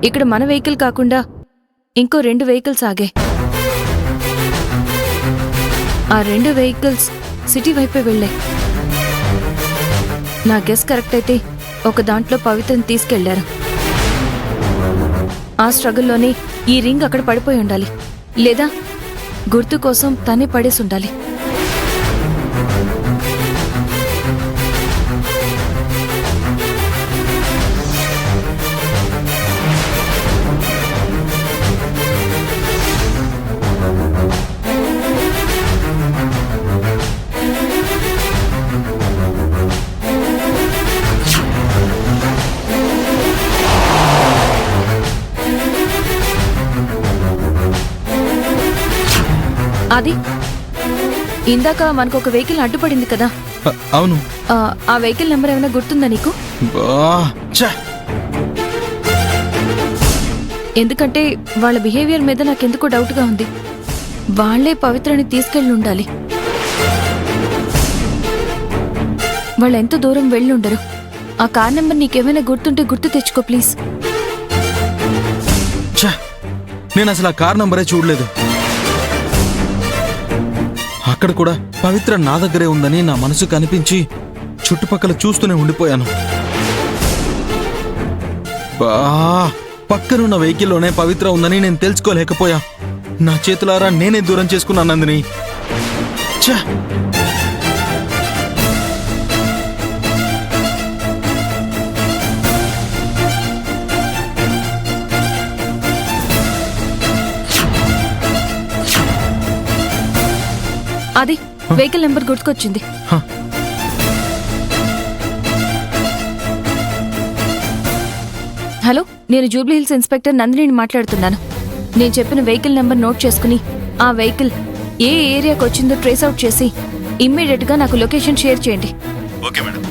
ఇక్కడ మన వెహికల్ కాకుండా ఇంకో 2 వెహికల్స్ ఆగాయి. ఆ 2 వెహికల్స్ సిటీ వైపే వెళ్ళాయి. నా గెస్ కరెక్ట్ అయితే ఒక దాంట్లో పవిత్రని తీసుకెళ్లారు. ఆ స్ట్రగుల్లోనే ఈ రింగ్ అక్కడ పడిపోయి ఉండాలి, లేదా గుర్తు కోసం తనే పడేసి ఉండాలి. అది ఇందాక మనకు ఒక వెహికల్ అడ్డుపడింది కదా. అవును. ఆ వెహికల్ నెంబర్ ఏమైనా గుర్తుందా నీకు? ఎందుకంటే వాళ్ళ బిహేవియర్ మీద నాకెందుకో డౌట్ గా ఉంది. వాళ్లే పవిత్రని తీసుకెళ్ళి ఉండాలి. వాళ్ళు ఎంత దూరం వెళ్ళుండరు. ఆ కార్ నెంబర్ నీకేమైనా గుర్తుంటే గుర్తు తెచ్చుకో ప్లీజ్. నేను అసలు ఆ కార్ నంబరే చూడలేదు. అక్కడ కూడా పవిత్ర నా దగ్గరే ఉందని నా మనసు కనిపించి చుట్టుపక్కల చూస్తూనే ఉండిపోయాను. పక్కనున్న వెహికల్లోనే పవిత్ర ఉందని నేను తెలుసుకోలేకపోయా. నా చేతులారా నేనే దూరం చేసుకున్నాను నందిని. అది వెహికల్ నెంబర్ గుర్తుకొచ్చింది. హలో, నేను జూబ్లీ హిల్స్ ఇన్స్పెక్టర్ నందినిని మాట్లాడుతున్నాను. నేను చెప్పిన వెహికల్ నెంబర్ నోట్ చేసుకుని ఆ వెహికల్ ఏ ఏరియాకి వచ్చిందో ట్రేస్ అవుట్ చేసి ఇమ్మీడియట్ గా నాకు లొకేషన్ షేర్ చేయండి. Okay madam.